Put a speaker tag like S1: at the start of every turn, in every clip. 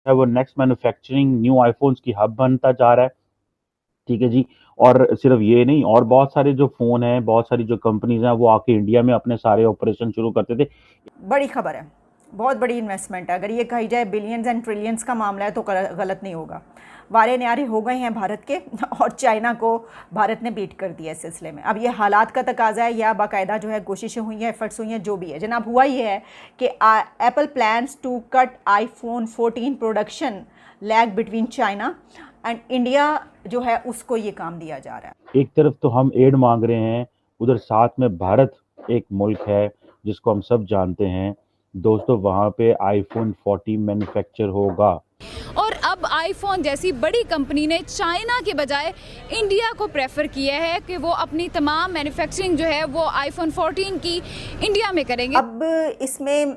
S1: है वो next manufacturing new iPhones की हब बनता जा रहा है। ठीक है जी। और सिर्फ ये नहीं, और बहुत सारे जो फ़ोन हैं, बहुत सारी जो कंपनीज़ हैं, वो आके इंडिया में अपने सारे ऑपरेशन शुरू करते थे।
S2: बड़ी खबर है, बहुत बड़ी इन्वेस्टमेंट है। अगर ये कही जाए बिलियंस एंड ट्रिलियंस का मामला है तो गलत नहीं होगा। वारे न्यारे हो गए हैं भारत के और चाइना को भारत ने बीट कर दिया इस सिलसिले में। अब ये हालात का तकाजा है या बाकायदा जो है कोशिशें हुई हैं, एफर्ट्स हुई हैं, जो भी है जनाब, हुआ ये है कि Apple plans to cut iPhone 14 production lag between China and India, जो है उसको ये काम दिया जा रहा है।
S1: एक तरफ तो हम एड मांग रहे हैं, उधर साथ में भारत एक मुल्क है जिसको हम सब जानते हैं दोस्तों, वहाँ पे आईफोन 14 मैन्युफैक्चर होगा।
S3: और अब आईफोन जैसी बड़ी कंपनी ने चाइना के बजाय इंडिया को प्रेफर किया है कि वो अपनी तमाम मैन्युफैक्चरिंग जो है वो आईफोन 14 की इंडिया में करेंगे।
S2: अब इसमें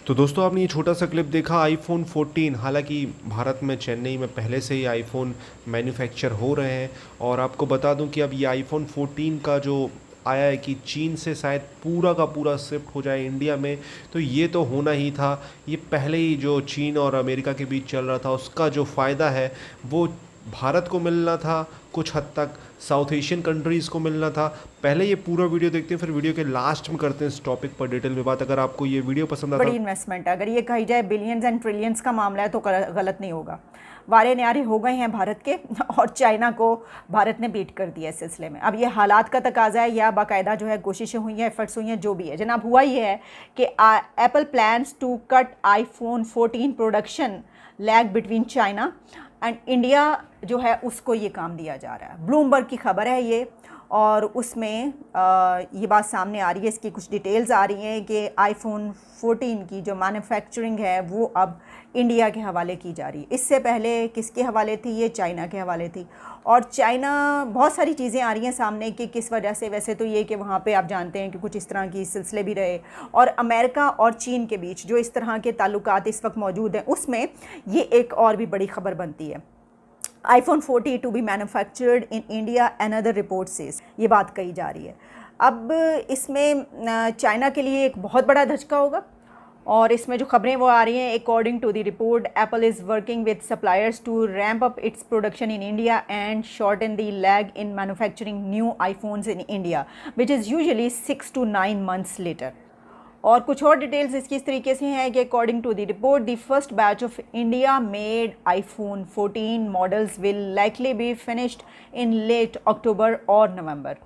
S4: तो दोस्तों आपने ये छोटा सा क्लिप देखा आईफोन 14। हालांकि भारत में चेन्नई में पहले से ही आईफोन मैन्युफैक्चर हो रहे हैं, और आपको बता दूं कि अब ये आईफोन 14 का जो आया है कि चीन से शायद पूरा का पूरा शिफ्ट हो जाए इंडिया में, तो ये तो होना ही था। ये पहले ही जो चीन और अमेरिका के बीच चल रहा था उसका जो फ़ायदा है वो भारत को मिलना था, कुछ हद तक साउथ एशियन कंट्रीज़ को मिलना था। पहले ये पूरा वीडियो देखते हैं, फिर वीडियो के लास्ट में करते हैं इस टॉपिक पर डिटेल में बात। अगर आपको ये वीडियो पसंद आता
S2: बड़ी इन्वेस्टमेंट है। अगर ये कही जाए बिलियंस एंड ट्रिलियंस का मामला है तो गलत नहीं होगा। वारे न्यारे हो गए हैं भारत के और चाइना को भारत ने बीट कर दिया इस सिलसिले में। अब ये हालात का तकाजा है या बाकायदा जो है कोशिशें हुई हैं, एफर्ट्स हुई हैं, जो भी है जनाब, हुआ ये है कि Apple plans to cut iPhone 14 production lag between China and India, जो है उसको ये काम दिया जा रहा है। ब्लूमबर्ग की खबर है ये, और उसमें ये बात सामने आ रही है, इसकी कुछ डिटेल्स आ रही हैं कि आईफोन 14 की जो मैन्युफैक्चरिंग है वो अब इंडिया के हवाले की जा रही है। इससे पहले किसके हवाले थी? ये चाइना के हवाले थी। और चाइना, बहुत सारी चीज़ें आ रही हैं सामने कि किस वजह से। वैसे तो ये कि वहाँ पे आप जानते हैं कि कुछ इस तरह की सिलसिले भी रहे, और अमेरिका और चीन के बीच जो इस तरह के ताल्लुकात इस वक्त मौजूद हैं, उसमें ये एक और भी बड़ी खबर बनती है। IPhone 40 to be manufactured in India, another report says, ये बात कही जा रही है। अब इसमें चाइना के लिए एक बहुत बड़ा धचका होगा, और इसमें जो खबरें वो आ रही हैं, according to the report Apple is working with suppliers to ramp up its production in India and shorten the lag in manufacturing new iPhones in India which is usually 6 to 9 months later. और कुछ और details इसकी इस तरीके से हैं कि according to the report the first batch of India made iPhone 14 models will likely be finished in late October और नवंबर।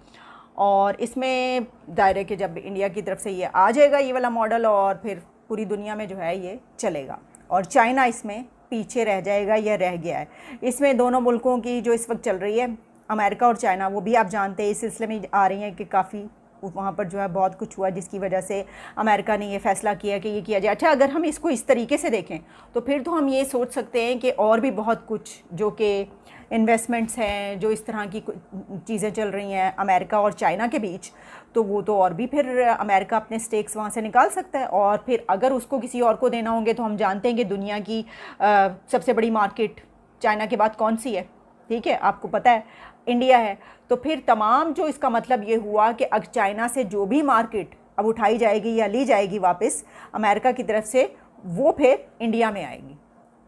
S2: और इसमें दायरे के जब इंडिया की तरफ से ये आ जाएगा ये वाला मॉडल, और फिर पूरी दुनिया में जो है ये चलेगा, और चाइना इसमें पीछे रह जाएगा या रह गया है। इसमें दोनों मुल्कों की जो इस वक्त चल रही है, अमेरिका और चाइना, वो भी आप जानते हैं इस सिलसिले में आ रही हैं कि काफ़ी वहाँ पर जो है बहुत कुछ हुआ जिसकी वजह से अमेरिका ने ये फ़ैसला किया कि ये किया जाए। अच्छा, अगर हम इसको इस तरीके से देखें तो फिर तो हम ये सोच सकते हैं कि और भी बहुत कुछ जो कि इन्वेस्टमेंट्स हैं, जो इस तरह की चीज़ें चल रही हैं अमेरिका और चाइना के बीच, तो वो तो और भी फिर अमेरिका अपने स्टेक्स वहाँ से निकाल सकता है। और फिर अगर उसको किसी और को देना होंगे तो हम जानते हैं कि दुनिया की सबसे बड़ी मार्केट चाइना के बाद कौन सी है? ठीक है, आपको पता है, इंडिया है। तो फिर तमाम जो इसका मतलब ये हुआ कि अब चाइना से जो भी मार्केट अब उठाई जाएगी या ली जाएगी वापस अमेरिका की तरफ से, वो फिर इंडिया में आएगी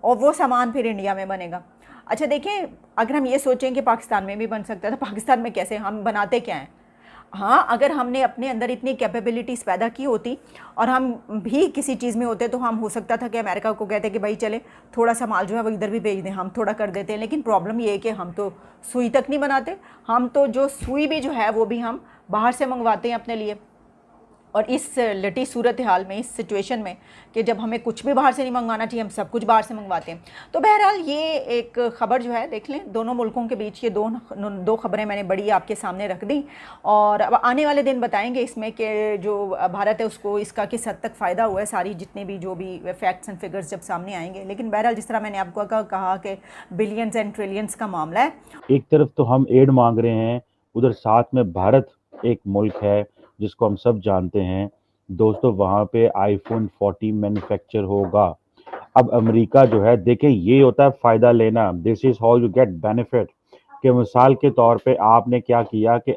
S2: और वो सामान फिर इंडिया में बनेगा। अच्छा देखें, अगर हम ये सोचें कि पाकिस्तान में भी बन सकता है, तो पाकिस्तान में कैसे? हम बनाते क्या हैं? हाँ, अगर हमने अपने अंदर इतनी कैपेबिलिटीज़ पैदा की होती और हम भी किसी चीज़ में होते, तो हम हो सकता था कि अमेरिका को कहते कि भाई चले थोड़ा सा माल जो है वो इधर भी भेज दें, हम थोड़ा कर देते हैं। लेकिन प्रॉब्लम ये है कि हम तो सुई तक नहीं बनाते, हम तो जो सुई भी जो है वो भी हम बाहर से मंगवाते हैं अपने लिए। और इस लटी सूरत हाल में, इस सिचुएशन में कि जब हमें कुछ भी बाहर से नहीं मंगवाना चाहिए, हम सब कुछ बाहर से मंगवाते हैं। तो बहरहाल ये एक ख़बर जो है, देख लें, दोनों मुल्कों के बीच ये दो खबरें मैंने बड़ी आपके सामने रख दी। और अब आने वाले दिन बताएंगे इसमें कि जो भारत है उसको इसका किस हद तक फ़ायदा हुआ है, सारी जितने भी जो भी फैक्ट्स एंड फिगर्स जब सामने आएंगे। लेकिन बहरहाल जिस तरह मैंने आपको कहा कि बिलियंस एंड ट्रिलियंस का मामला है।
S1: एक तरफ तो हम एड मांग रहे हैं, उधर साथ में भारत एक मुल्क है जिसको हम सब जानते हैं दोस्तों, वहाँ पे आईफोन 14 मैन्युफैक्चर होगा। अब अमेरिका जो है, देखें, ये होता है फ़ायदा लेना, this is how you get benefit. कि मिसाल के तौर पे आपने क्या किया कि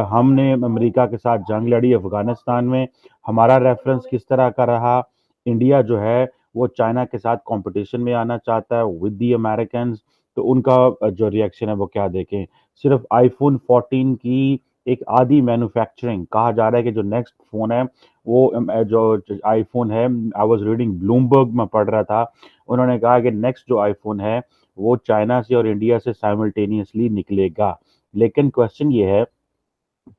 S1: हमने अमेरिका के साथ जंग लड़ी अफ़गानिस्तान में, हमारा रेफरेंस किस तरह का रहा? इंडिया जो है वो चाइना के साथ कंपटीशन में आना चाहता है विद द अमेरिकन्स। तो उनका जो रिएक्शन है वो क्या देखें। सिर्फ आईफोन 14 की एक आधी मैन्युफैक्चरिंग, कहा जा रहा है कि जो नेक्स्ट फ़ोन है वो जो आईफोन है, आई वाज रीडिंग ब्लूमबर्ग में पढ़ रहा था, उन्होंने कहा कि नेक्स्ट जो आईफोन है वो चाइना से और इंडिया से साइमल्टेनियसली निकलेगा। लेकिन क्वेश्चन ये है,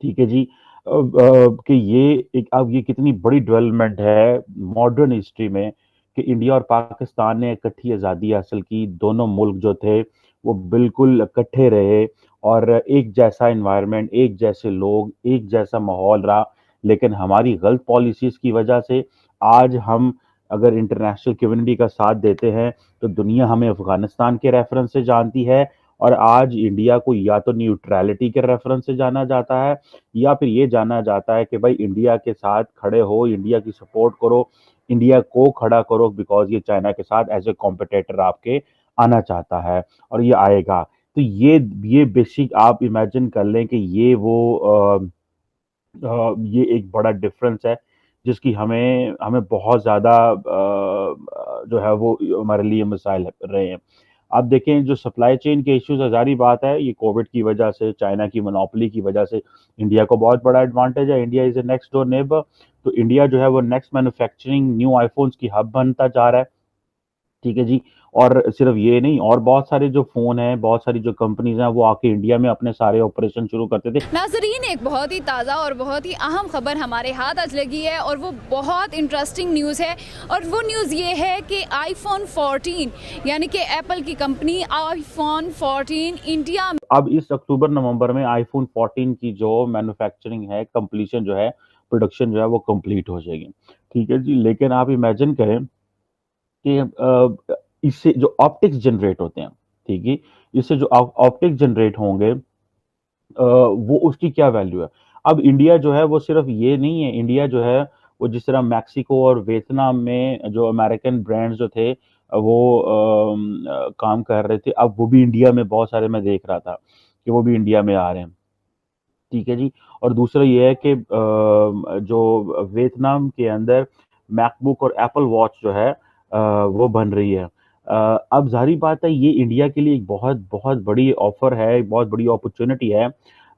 S1: ठीक है जी, कि ये एक, अब ये कितनी बड़ी डेवलपमेंट है मॉडर्न हिस्ट्री में कि इंडिया और पाकिस्तान ने इकट्ठी आज़ादी हासिल की। दोनों मुल्क जो थे वो बिल्कुल इकट्ठे रहे और एक जैसा इन्वायरमेंट, एक जैसे लोग, एक जैसा माहौल रहा। लेकिन हमारी गलत पॉलिसीज़ की वजह से आज हम अगर इंटरनेशनल कम्युनिटी का साथ देते हैं तो दुनिया हमें अफ़गानिस्तान के रेफरेंस से जानती है, और आज इंडिया को या तो न्यूट्रलिटी के रेफरेंस से जाना जाता है या फिर ये जाना जाता है कि भाई इंडिया के साथ खड़े हो, इंडिया की सपोर्ट करो, इंडिया को खड़ा करो, बिकॉज ये चाइना के साथ एज ए कॉम्पिटिटर आपके आना चाहता है और ये आएगा। तो ये बेसिक आप इमेजिन कर लें कि ये ये एक बड़ा डिफरेंस है जिसकी हमें हमें बहुत ज़्यादा जो है वो हमारे लिए मिसाइल रहे हैं। आप देखें जो सप्लाई चेन के इश्यूज, जारी बात है ये कोविड की वजह से, चाइना की मोनोपोली की वजह से इंडिया को बहुत बड़ा एडवांटेज है। India is A next door neighbour, तो इंडिया जो है वो नेक्स्ट मैन्युफैक्चरिंग न्यू आईफोन्स की हब बनता जा रहा है। ठीक है जी। और सिर्फ ये नहीं, और बहुत सारे जो फ़ोन हैं, बहुत सारी जो कंपनीज़ हैं वो आके इंडिया में अपने सारे ऑपरेशन शुरू करते थे।
S3: नाजरीन, एक बहुत ही ताज़ा और बहुत ही अहम खबर हमारे हाथ आज लगी है और वो बहुत इंटरेस्टिंग न्यूज़ है। और वो न्यूज़ ये है कि आईफोन 14 यानी कि एप्पल की कंपनी आईफोन 14 इंडिया में
S1: अब इस अक्टूबर नवंबर में आईफोन 14 की जो मैन्युफैक्चरिंग है, कंप्लीशन जो है, प्रोडक्शन जो है वो कंप्लीट हो जाएगी। ठीक है जी। लेकिन आप इमेजिन करें कि इससे जो ऑप्टिक्स जनरेट होते हैं, ठीक है, इससे जो ऑप्टिक्स जनरेट होंगे वो उसकी क्या वैल्यू है। अब इंडिया जो है वो सिर्फ ये नहीं है, इंडिया जो है वो जिस तरह मैक्सिको और वियतनाम में जो अमेरिकन ब्रांड्स जो थे वो काम कर रहे थे, अब वो भी इंडिया में बहुत सारे मैं देख रहा था कि वो भी इंडिया में आ रहे हैं। ठीक है जी। और दूसरा ये है कि जो वियतनाम के अंदर मैकबुक और एप्पल वॉच जो है वो बन रही है। अब ज़ाहिर बात है ये इंडिया के लिए एक बहुत बहुत बड़ी ऑफ़र है, एक बहुत बड़ी अपॉर्चुनिटी है।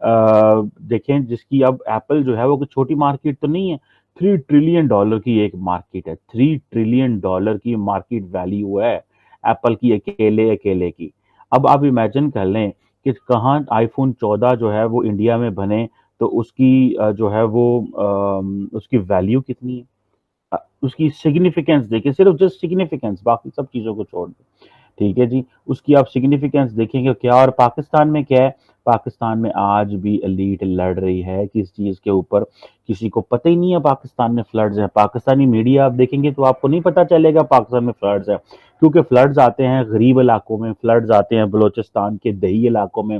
S1: देखें जिसकी अब एप्पल जो है वो कोई छोटी मार्केट तो नहीं है, $3 ट्रिलियन की एक मार्केट है, $3 ट्रिलियन की मार्केट वैल्यू है एप्पल की अकेले की। अब आप इमेजिन कर लें कि कहाँ आईफोन 14 जो है वो इंडिया में बने तो उसकी जो है वो उसकी वैल्यू कितनी है, उसकी सिग्निफिकेंस देखिए, सिर्फ जस्ट सिग्निफिकेंस, बाकी सब चीज़ों को छोड़ दें। ठीक है जी। उसकी आप सिग्निफिकेंस देखेंगे क्या। और पाकिस्तान में क्या है, पाकिस्तान में आज भी एलीट लड़ रही है किस चीज़ के ऊपर, किसी को पता ही नहीं है पाकिस्तान में फ्लड्स है। पाकिस्तानी मीडिया आप देखेंगे तो आपको नहीं पता चलेगा पाकिस्तान में फ्लड्स है, क्योंकि फ्लड्स आते हैं गरीब इलाकों में, फ्लड्स आते हैं बलोचिस्तान के दही इलाकों में,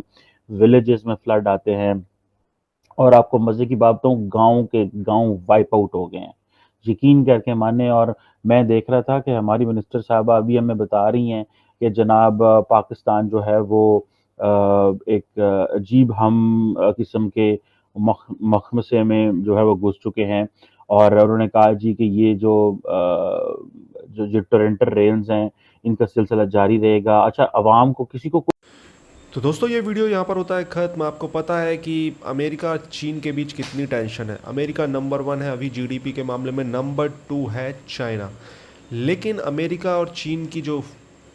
S1: विलेजेस में फ्लड आते हैं। और आपको मज़े की बात बताऊँ, गाँव के गाँव वाइप आउट हो गए हैं, यकीन करके माने। और मैं देख रहा था कि हमारी मिनिस्टर साहबा अभी हमें बता रही हैं कि जनाब पाकिस्तान जो है वो एक अजीब हम किस्म के मखमसे में जो है वो घुस चुके हैं। और उन्होंने कहा जी कि ये जो टोरेंटल रेन्स हैं इनका सिलसिला जारी रहेगा। अच्छा, अवाम को किसी को
S4: तो दोस्तों ये वीडियो यहाँ पर होता है ख़त्म। आपको पता है कि अमेरिका चीन के बीच कितनी टेंशन है। अमेरिका नंबर 1 है अभी जीडीपी के मामले में, नंबर 2 है चाइना। लेकिन अमेरिका और चीन की जो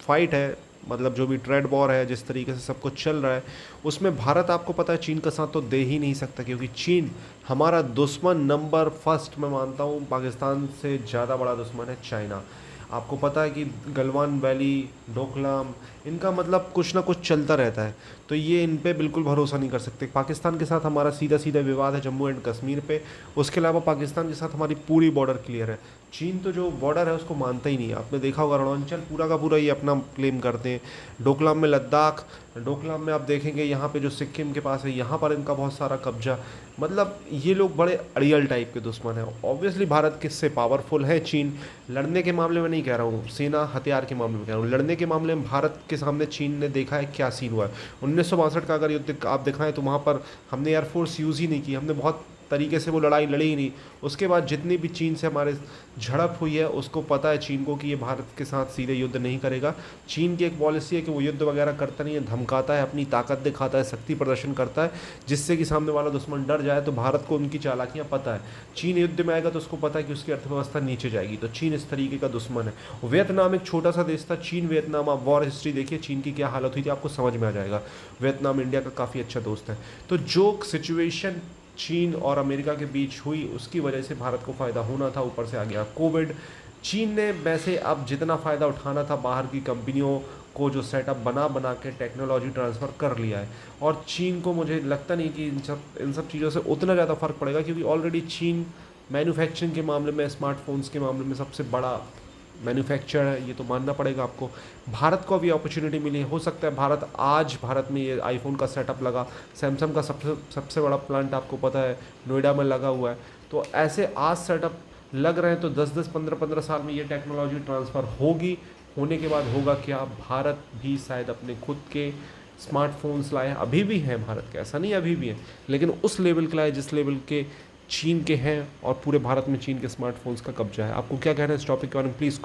S4: फाइट है, मतलब जो भी ट्रेड वॉर है, जिस तरीके से सब कुछ चल रहा है, उसमें भारत आपको पता है चीन का साथ तो दे ही नहीं सकता, क्योंकि चीन हमारा दुश्मन नंबर फर्स्ट मैं मानता हूँ। पाकिस्तान से ज़्यादा बड़ा दुश्मन है चाइना। आपको पता है कि गलवान वैली, डोकलाम, इनका मतलब कुछ ना कुछ चलता रहता है, तो ये इन पे बिल्कुल भरोसा नहीं कर सकते। पाकिस्तान के साथ हमारा सीधा सीधा विवाद है जम्मू एंड कश्मीर पे, उसके अलावा पाकिस्तान के साथ हमारी पूरी बॉर्डर क्लियर है। चीन तो जो बॉर्डर है उसको मानता ही नहीं है। आपने देखा होगा अरुणाचल पूरा का पूरा ये अपना क्लेम करते हैं, डोकलाम में लद्दाख, डोकलाम में आप देखेंगे यहाँ पे जो सिक्किम के पास है यहाँ पर इनका बहुत सारा कब्जा। मतलब ये लोग बड़े अड़ियल टाइप के दुश्मन हैं। ऑब्वियसली भारत किससे पावरफुल है, चीन। लड़ने के मामले में नहीं कह रहा हूँ, सेना हथियार के मामले में कह रहा हूँ। लड़ने के मामले में भारत के सामने चीन ने देखा है क्या सीन हुआ है। 1962 का अगर युद्ध आप दिखाएं तो वहाँ पर हमने एयरफोर्स यूज़ ही नहीं की, हमने बहुत तरीके से वो लड़ाई लड़ी ही नहीं। उसके बाद जितनी भी चीन से हमारे झड़प हुई है, उसको पता है चीन को कि ये भारत के साथ सीधे युद्ध नहीं करेगा। चीन की एक पॉलिसी है कि वो युद्ध वगैरह करता नहीं है, धमकाता है, अपनी ताकत दिखाता है, शक्ति प्रदर्शन करता है, जिससे कि सामने वाला दुश्मन डर जाए। तो भारत को उनकी चालाकियाँ पता है। चीन युद्ध में आएगा तो उसको पता है कि उसकी अर्थव्यवस्था नीचे जाएगी, तो चीन इस तरीके का दुश्मन है। वियतनाम एक छोटा सा देश था, चीन वियतनाम, आप वॉर हिस्ट्री देखिए चीन की क्या हालत हुई थी, आपको समझ में आ जाएगा। वियतनाम इंडिया का काफ़ी अच्छा दोस्त है। तो जो सिचुएशन चीन और अमेरिका के बीच हुई, उसकी वजह से भारत को फ़ायदा होना था, ऊपर से आ गया कोविड। चीन ने वैसे अब जितना फ़ायदा उठाना था बाहर की कंपनियों को जो सेटअप बना के टेक्नोलॉजी ट्रांसफ़र कर लिया है। और चीन को मुझे लगता नहीं कि इन सब चीज़ों से उतना ज़्यादा फ़र्क पड़ेगा, क्योंकि ऑलरेडी चीन मैन्युफैक्चरिंग के मामले में, स्मार्टफोन्स के मामले में सबसे बड़ा मैन्युफैक्चरर है, ये तो मानना पड़ेगा आपको। भारत को अभी अपॉर्चुनिटी मिली, हो सकता है भारत में ये आईफोन का सेटअप लगा। सैमसंग का सबसे बड़ा प्लांट आपको पता है नोएडा में लगा हुआ है। तो ऐसे आज सेटअप लग रहे हैं, तो 10-10, 15-15 साल में ये टेक्नोलॉजी ट्रांसफ़र होगी। होने के बाद होगा क्या, भारत भी शायद अपने खुद के स्मार्टफोन्स लाए। अभी भी हैं भारत के, ऐसा नहीं अभी भी हैं, लेकिन उस लेवल के लाए जिस लेवल के चीन के हैं, और पूरे भारत में चीन के स्मार्टफोन्स का कब्जा है। आपको क्या कहना है इस टॉपिक के बारे में, प्लीज़